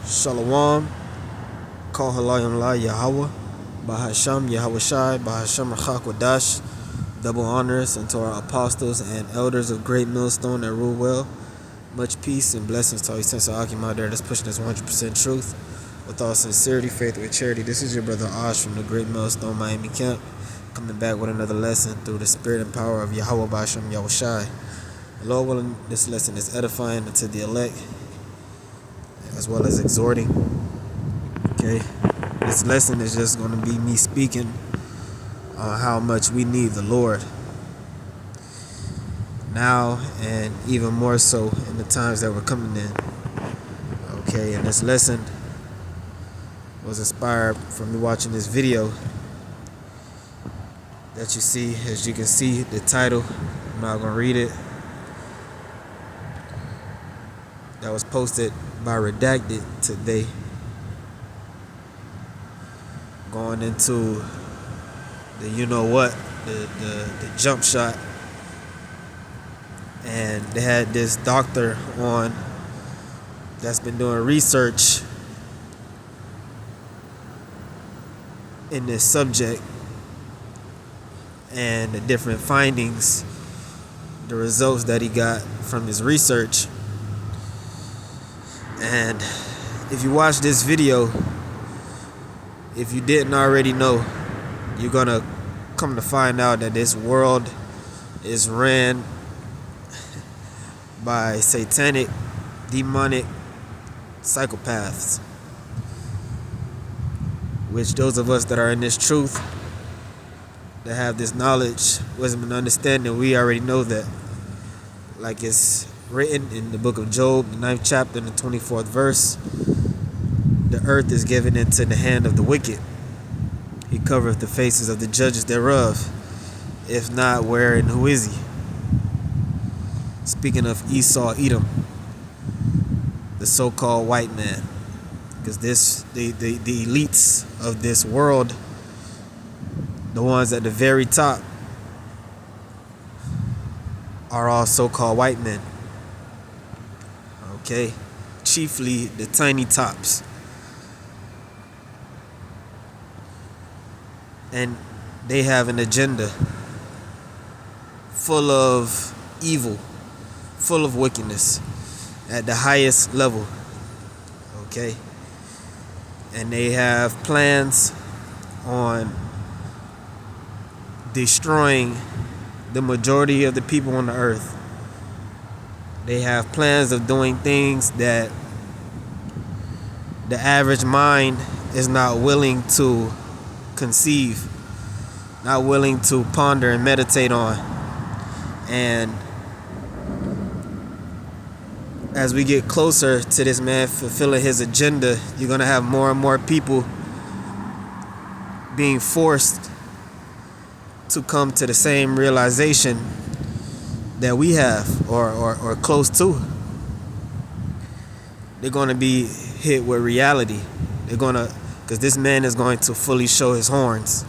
Shalom, Kol Halayim La Yahweh, Bahasham Yahweh Shai, Bahasham Rachak Wadash. Double honors unto our apostles and elders of Great Millstone that rule well. Much peace and blessings to all you saints of Akim out there that's pushing this 100% truth with all sincerity, faith, with charity. This is your brother Osh from the Great Millstone Miami Camp, coming back with another lesson through the spirit and power of Yahweh Bahasham Yahweh Shai. Lord willing, this lesson is edifying unto the elect, as well as exhorting. Okay, this lesson is just going to be me speaking on how much we need the Lord now, and even more so in the times that we're coming in. Okay, and this lesson was inspired from me watching this video that you see. As you can see, the title, I'm not going to read it, that was posted by Redacted today, going into the the jump shot. And they had this doctor on that's been doing research in this subject and the different findings, the results that he got from his research. And if you watch this video, if you didn't already know, you're gonna come to find out that this world is ran by satanic, demonic psychopaths, which those of us that are in this truth, that have this knowledge, wisdom, and understanding, we already know that. Like it's written in the book of Job, the 9th chapter, and the 24th verse, the earth is given into the hand of the wicked. He covereth the faces of the judges thereof. If not, where and who is he? Speaking of Esau, Edom, the so-called white man, because the elites of this world, the ones at the very top, are all so-called white men. Okay, chiefly the tiny tops. And they have an agenda full of evil, full of wickedness at the highest level. Okay, and they have plans on destroying the majority of the people on the earth. They have plans of doing things that the average mind is not willing to conceive, not willing to ponder and meditate on. And as we get closer to this man fulfilling his agenda, you're going to have more and more people being forced to come to the same realization that we have, or close to. They're going to be hit with reality. Because this man is going to fully show his horns.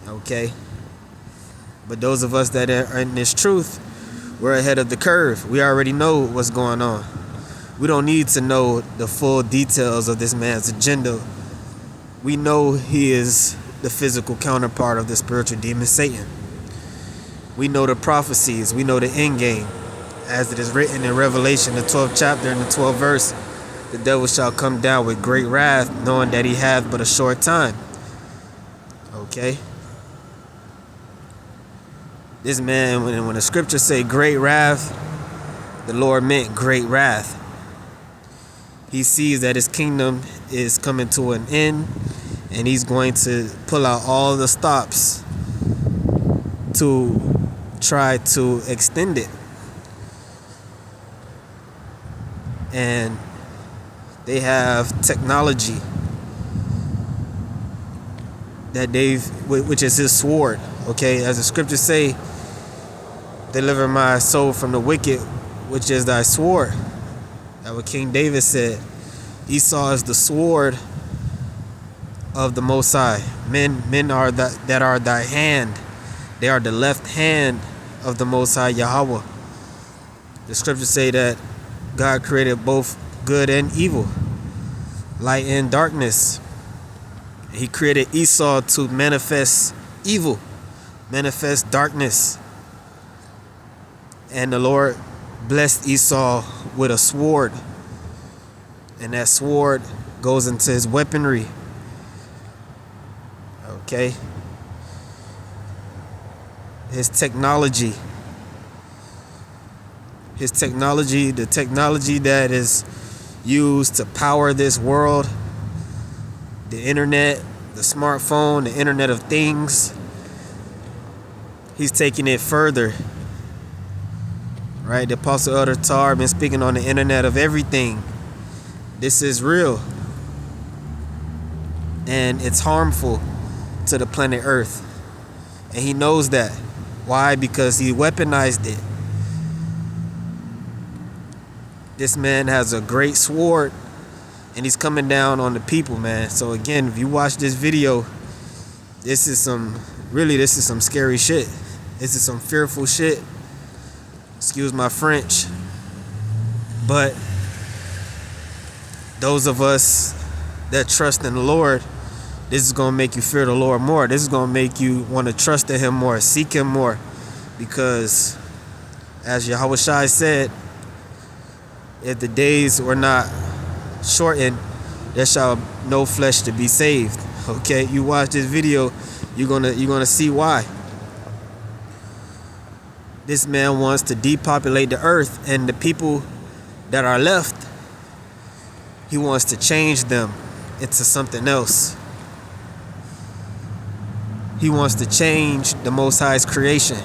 Okay? But those of us that are in this truth, we're ahead of the curve. We already know what's going on. We don't need to know the full details of this man's agenda. We know he is the physical counterpart of the spiritual demon Satan. We know the prophecies. We know the end game. As it is written in Revelation, the 12th chapter and the 12th verse, the devil shall come down with great wrath, knowing that he hath but a short time. Okay? This man, when the scriptures say great wrath, the Lord meant great wrath. He sees that his kingdom is coming to an end, and he's going to pull out all the stops to try to extend it. And they have technology that which is his sword. Okay, as the scriptures say, deliver my soul from the wicked, which is thy sword. That's what King David said. Esau is the sword of the Most High. Men are that are thy hand. They are the left hand of the Most High Yahweh. The scriptures say that God created both good and evil, light and darkness. He created Esau to manifest evil, manifest darkness. And the Lord blessed Esau with a sword. And that sword goes into his weaponry. Okay? His technology. The technology that is used to power this world, the internet, the smartphone, the Internet of Things. He's taking it further. Right? The Apostle Elder Tar been speaking on the Internet of Everything. This is real. And it's harmful to the planet Earth. And he knows that. Why? Because he weaponized it. This man has a great sword, and he's coming down on the people, man. So again, if you watch this video, this is some scary shit. This is some fearful shit. Excuse my French. But those of us that trust in the Lord, this is going to make you fear the Lord more. This is going to make you want to trust in him more, seek him more. Because as Yahushua said, if the days were not shortened, there shall no flesh to be saved. Okay, you watch this video, you're gonna see why. This man wants to depopulate the earth, and the people that are left, he wants to change them into something else. He wants to change the Most High's creation.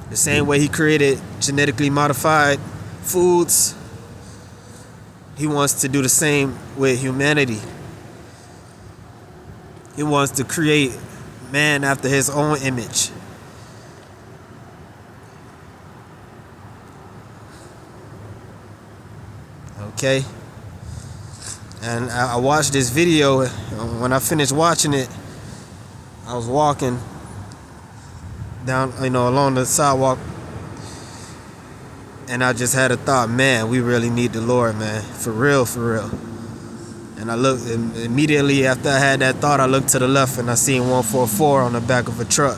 The same way he created genetically modified foods, he wants to do the same with humanity. He wants to create man after his own image. Okay? And I watched this video. When I finished watching it, I was walking down, along the sidewalk, and I just had a thought, man, we really need the Lord, man. For real, for real. And I looked, immediately after I had that thought, I looked to the left and I seen 144 on the back of a truck.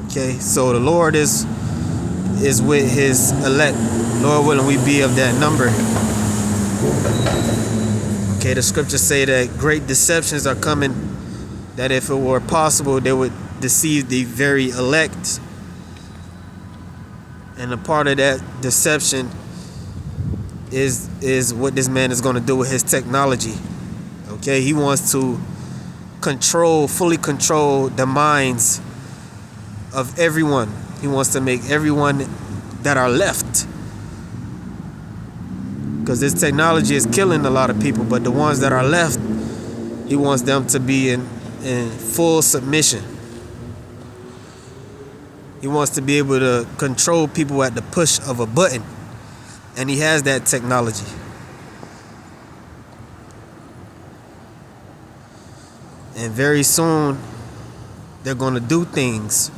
Okay, so the Lord is with his elect. Lord willing, we be of that number. Okay, the scriptures say that great deceptions are coming, that if it were possible, they would deceive the very elect. And a part of that deception is what this man is going to do with his technology. Okay, he wants to fully control the minds of everyone. He wants to make everyone that are left, because this technology is killing a lot of people, but the ones that are left, he wants them to be in full submission. He wants to be able to control people at the push of a button. And he has that technology. And very soon, they're going to do things.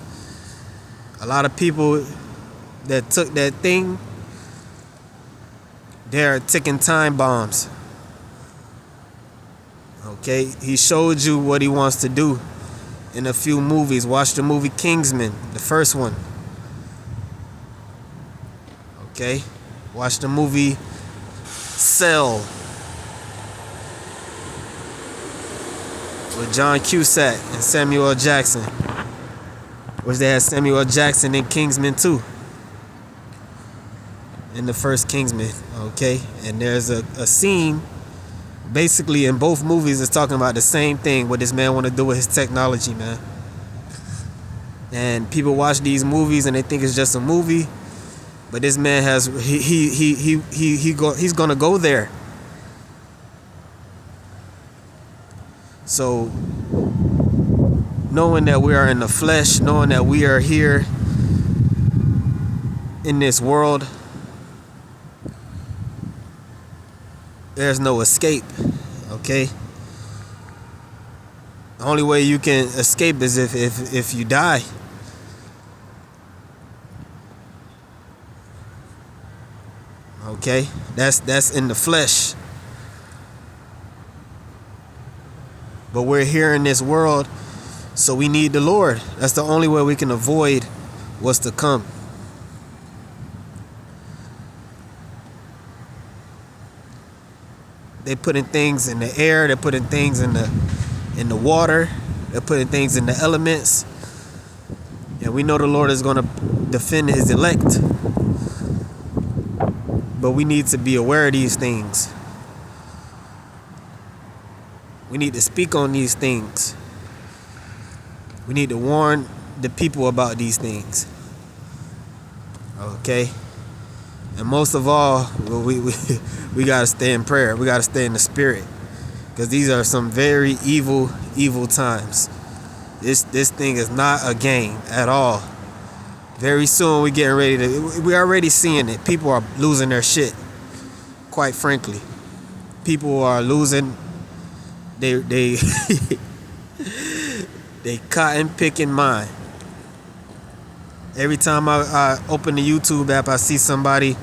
A lot of people that took that thing, they're ticking time bombs. Okay? He showed you what he wants to do in a few movies. Watch the movie Kingsman, the first one. Okay? Watch the movie Cell with John Cusack and Samuel L. Jackson, which they had Samuel L. Jackson in Kingsman 2, in the first Kingsman. Okay? And there's a scene basically in both movies is talking about the same thing, what this man want to do with his technology, man. And people watch these movies and they think it's just a movie, but this man has he's gonna go there. So knowing that we are in the flesh, knowing that we are here in this world, there's no escape. Okay? The only way you can escape is if you die. Okay, that's in the flesh. But we're here in this world, so we need the Lord. That's the only way we can avoid what's to come. They putting things in the air. They're putting things in the water. They're putting things in the elements. And we know the Lord is going to defend His elect. But we need to be aware of these things. We need to speak on these things. We need to warn the people about these things. Okay? And most of all, we got to stay in prayer. We got to stay in the spirit. Because these are some very evil times. This thing is not a game at all. Very soon we getting ready to... We're already seeing it. People are losing their shit. Quite frankly. People are losing... They cotton picking mind. Every time I open the YouTube app, I see somebody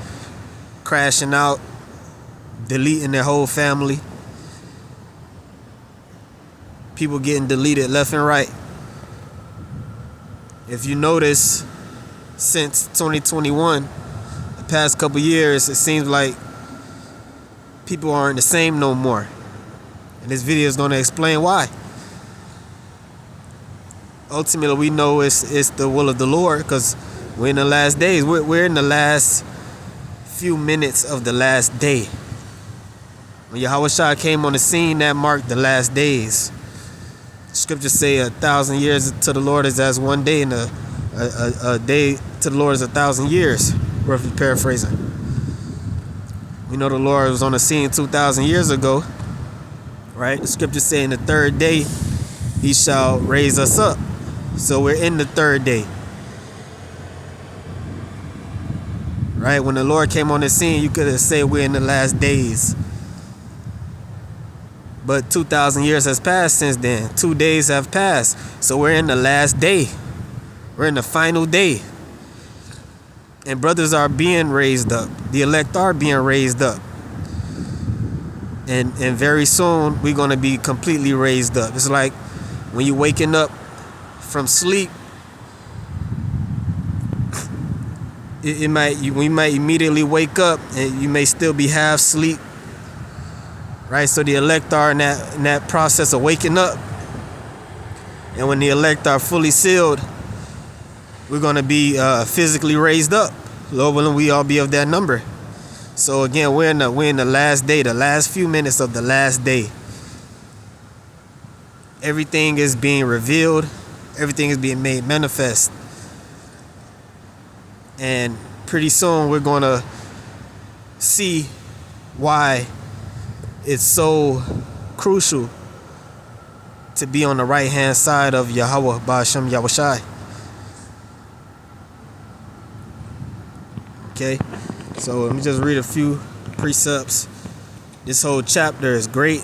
crashing out, deleting their whole family. People getting deleted left and right. If you notice, since 2021, the past couple years, it seems like people aren't the same no more. And this video is going to explain why. Ultimately, we know it's the will of the Lord, because we're in the last days. We're in the last few minutes of the last day. When Yahushua came on the scene, that marked the last days. Scriptures say 1,000 years to the Lord is as one day, and a day to the Lord is 1,000 years, roughly paraphrasing. We know the Lord was on the scene 2,000 years ago, right? The scriptures say in the third day, He shall raise us up. So we're in the third day. Right? When the Lord came on the scene, you could have said we're in the last days. But 2,000 years has passed since then. 2 days have passed. So we're in the last day. We're in the final day. And brothers are being raised up. The elect are being raised up. And very soon, we're going to be completely raised up. It's like when you're waking up from sleep, we might immediately wake up and you may still be half asleep, right? So the elect are in that process of waking up, and when the elect are fully sealed, we're going to be physically raised up. Lord willing, we all be of that number. So again, we're in the last day, the last few minutes of the last day. Everything is being revealed. Everything is being made manifest. And pretty soon we're going to see why it's so crucial to be on the right hand side of Yahweh Ba'ashem Yahushai. Okay, so let me just read a few precepts. This whole chapter is great,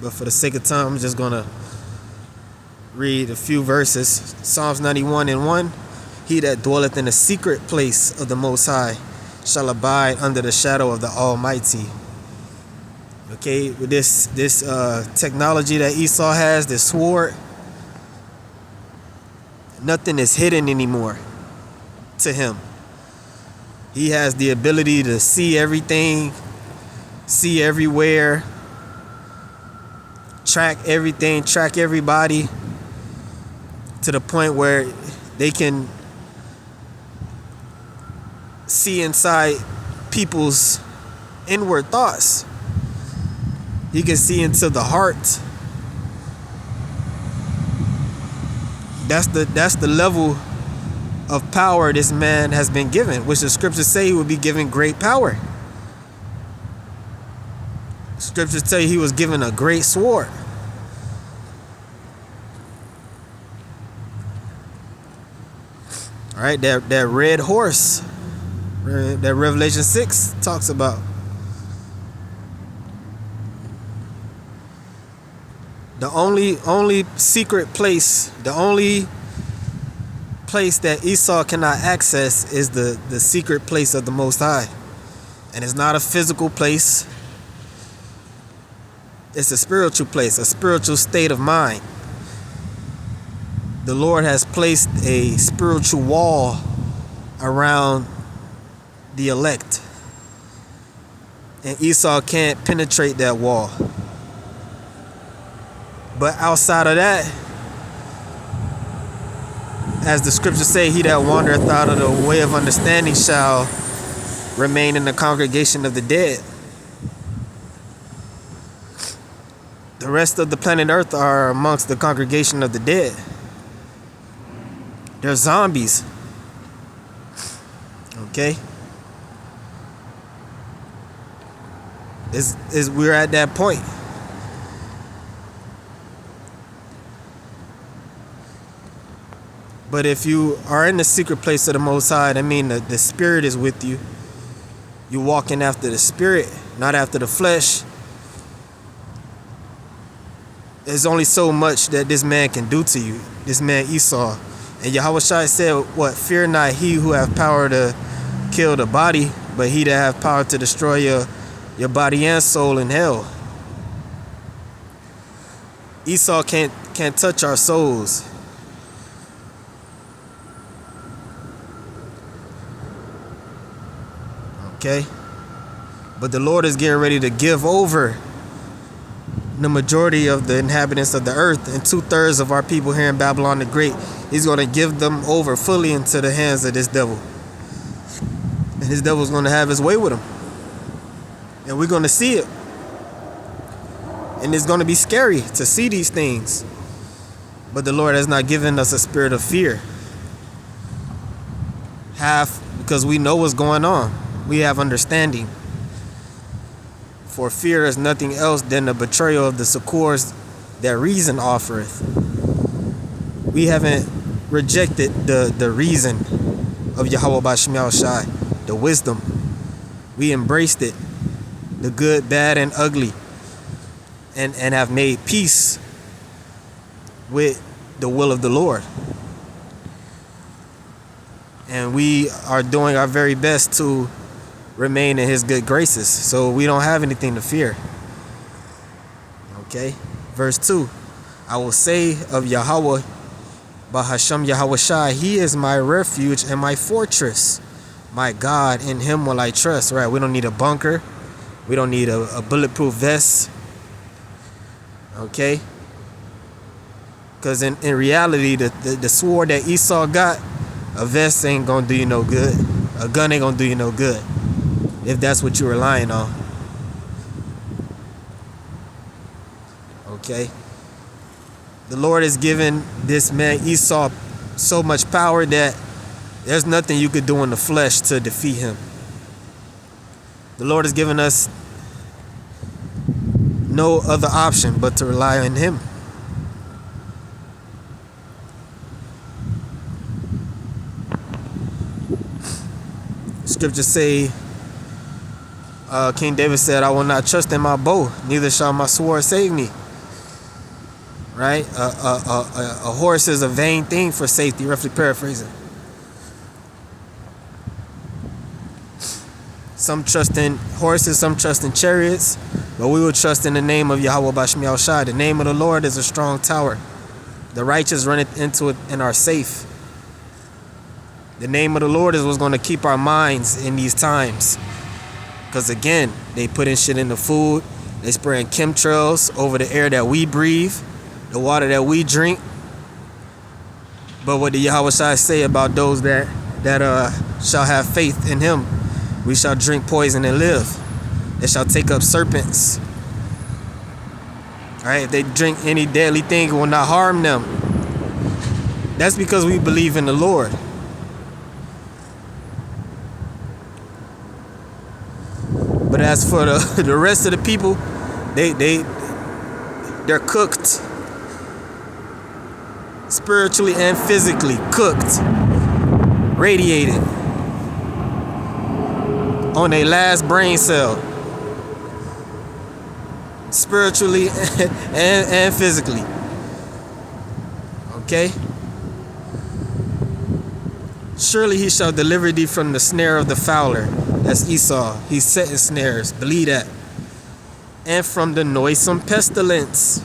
but for the sake of time, I'm just going to read a few verses. Psalms 91:1. He that dwelleth in the secret place of the Most High shall abide under the shadow of the Almighty. Okay, with this technology that Esau has, this sword, nothing is hidden anymore to him. He has the ability to see everything, see everywhere, track everything, track everybody, to the point where they can see inside people's inward thoughts. He can see into the heart. That's the level of power this man has been given, which the scriptures say he would be given great power. Scriptures tell you he was given a great sword. All right, that red horse that Revelation 6 talks about. The only secret place, the only place that Esau cannot access is the secret place of the Most High. And it's not a physical place. It's a spiritual place, a spiritual state of mind. The Lord has placed a spiritual wall around the elect. And Esau can't penetrate that wall. But outside of that, as the scriptures say, he that wandereth out of the way of understanding shall remain in the congregation of the dead. The rest of the planet Earth are amongst the congregation of the dead. They're zombies. Okay? We're at that point. But if you are in the secret place of the Most High, I mean the Spirit is with you. You're walking after the Spirit, not after the flesh. There's only so much that this man can do to you, this man Esau. And Yahushua said, what? Fear not he who have power to kill the body, but he that have power to destroy your body and soul in hell. Esau can't touch our souls. Okay? But the Lord is getting ready to give over the majority of the inhabitants of the earth and 2/3 of our people here in Babylon the Great. He's going to give them over fully into the hands of this devil. And this devil's going to have his way with him. And we're going to see it. And it's going to be scary to see these things. But the Lord has not given us a spirit of fear. Because we know what's going on. We have understanding. For fear is nothing else than the betrayal of the succors that reason offereth. We haven't rejected the reason of Yahweh Ba'Shem Yahushai, the wisdom. We embraced it, the good, bad, and ugly, and have made peace with the will of the Lord. And we are doing our very best to remain in his good graces, so we don't have anything to fear. Okay, verse 2, I will say of Yahweh Bahasham Yahushai, he is my refuge and my fortress, my God, in him will I trust. Right, we don't need a bunker, we don't need a bulletproof vest. Okay, because in reality, the sword that Esau got, a vest ain't gonna do you no good, a gun ain't gonna do you no good, if that's what you're relying on. Okay? The Lord has given this man Esau so much power that there's nothing you could do in the flesh to defeat him. The Lord has given us no other option but to rely on him. Scriptures say, King David said, I will not trust in my bow, neither shall my sword save me. Right? A horse is a vain thing for safety, roughly paraphrasing. Some trust in horses, some trust in chariots, but we will trust in the name of Yahweh Ba'Shem Yahushai. The name of the Lord is a strong tower. The righteous run into it and are safe. The name of the Lord is what's going to keep our minds in these times. Because again, they put in shit in the food. They spraying chemtrails over the air that we breathe, the water that we drink. But what did Yahweh say about those that shall have faith in him? We shall drink poison and live. They shall take up serpents. Alright, if they drink any deadly thing, it will not harm them. That's because we believe in the Lord. But as for the rest of the people, they're cooked. Spiritually and physically cooked. Radiated. On their last brain cell. Spiritually and physically. Okay? Surely he shall deliver thee from the snare of the fowler That's Esau. He's setting snares. Believe that. And from the noisome pestilence.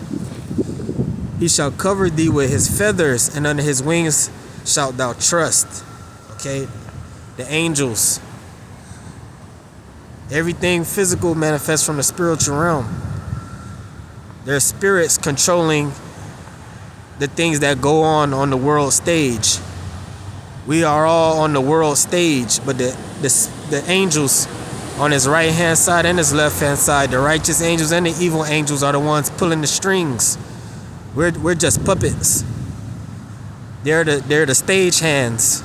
He shall cover thee with his feathers, and under his wings shalt thou trust. Okay? The angels. Everything physical manifests from the spiritual realm. There's spirits controlling the things that go on the world stage. We are all on the world stage, but the angels on his right hand side and his left hand side, the righteous angels and the evil angels, are the ones pulling the strings. We're just puppets. They're the stage hands.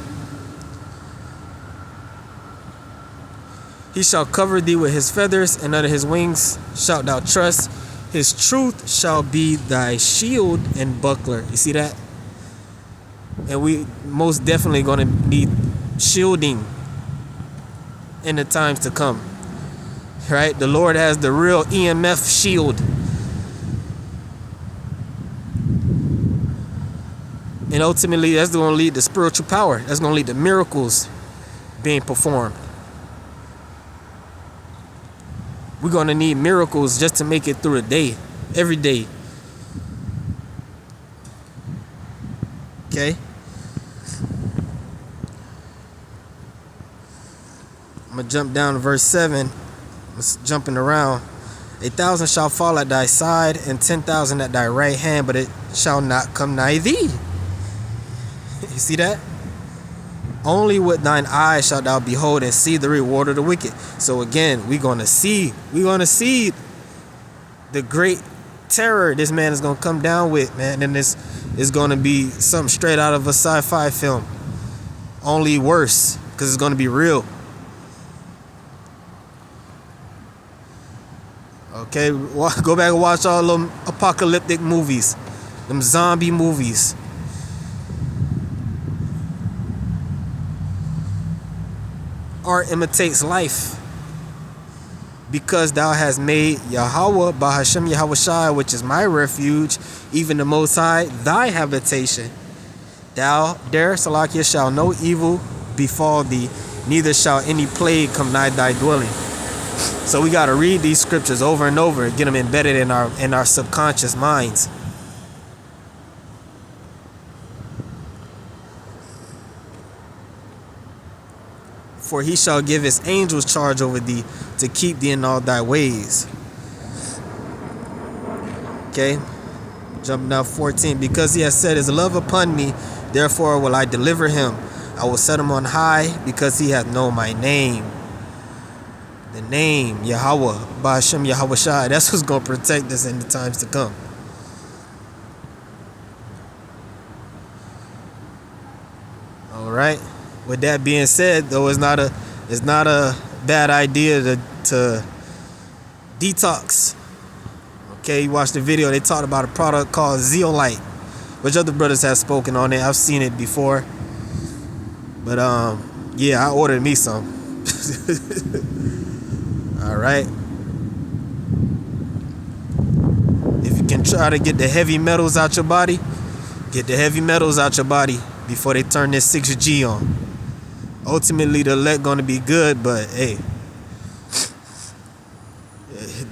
He shall cover thee with his feathers, and under his wings shalt thou trust. His truth shall be thy shield and buckler. You see that? And we most definitely going to need shielding in the times to come. Right? The Lord has the real EMF shield. And ultimately, that's going to lead to spiritual power. That's going to lead to miracles being performed. We're going to need miracles just to make it through the day. Every day. Okay? I'm going to jump down to verse 7. I'm jumping around. 1,000 shall fall at thy side, and 10,000 at thy right hand, but it shall not come nigh thee. You see that? Only with thine eyes shalt thou behold and see the reward of the wicked. So again, we're gonna see the great terror this man is gonna come down with, man. And this is gonna be something straight out of a sci-fi film. Only worse, because it's gonna be real. Okay, go back and watch all them apocalyptic movies, them zombie movies. Art imitates life. Because thou hast made Yahweh, Bahashem Yahushai, which is my refuge, even the Most High, thy habitation. Thou there, Salakia, shall no evil befall thee, neither shall any plague come nigh thy dwelling. So we got to read these scriptures over and over and get them embedded in our subconscious minds. For he shall give his angels charge over thee to keep thee in all thy ways. Okay. Jumping down 14. Because he has set his love upon me, therefore will I deliver him. I will set him on high because he hath known my name. The name, Yahweh, Ba'ashem Yahushai. That's who's going to protect us in the times to come. All right. With that being said, though, it's not a bad idea to detox. Okay, you watch the video, they talked about a product called Zeolite, which other brothers have spoken on it. I've seen it before. But yeah, I ordered me some. All right. If you can try to get the heavy metals out your body, get the heavy metals out your body before they turn this 6G on. Ultimately, the elect gonna be good, but hey,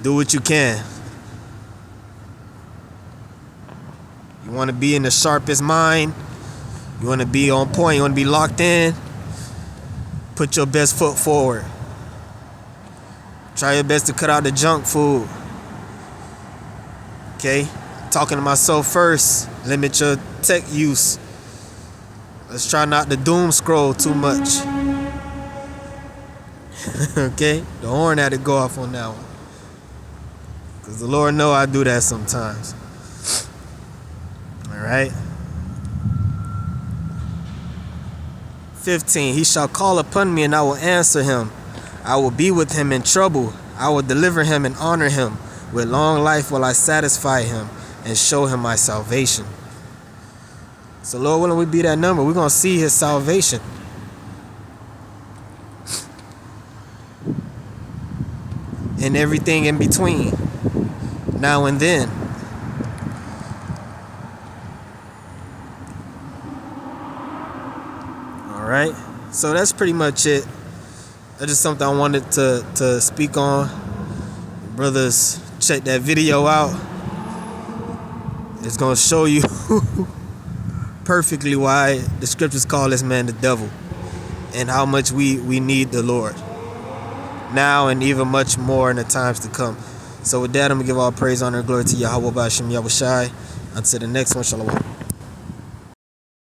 do what you can. You want to be in the sharpest mind. You want to be on point. You want to be locked in. Put your best foot forward. Try your best to cut out the junk food. Okay? Talking to myself first. Limit your tech use. Let's try not to doom scroll too much. Okay? The horn had to go off on that one. Because the Lord know I do that sometimes. Alright? 15. He shall call upon me and I will answer him. I will be with him in trouble. I will deliver him and honor him. With long life will I satisfy him and show him my salvation. So Lord willing, we be that number. We're going to see his salvation. And everything in between. Now and then. Alright. So that's pretty much it. That's just something I wanted to speak on. Brothers, check that video out. It's gonna show you perfectly why the scriptures call this man the devil, and how much we need the Lord now, and even much more in the times to come. So with that, I'm gonna give all praise, honor, and glory to Yahweh Ba'ashem Yahushai. Until the next one, shalom.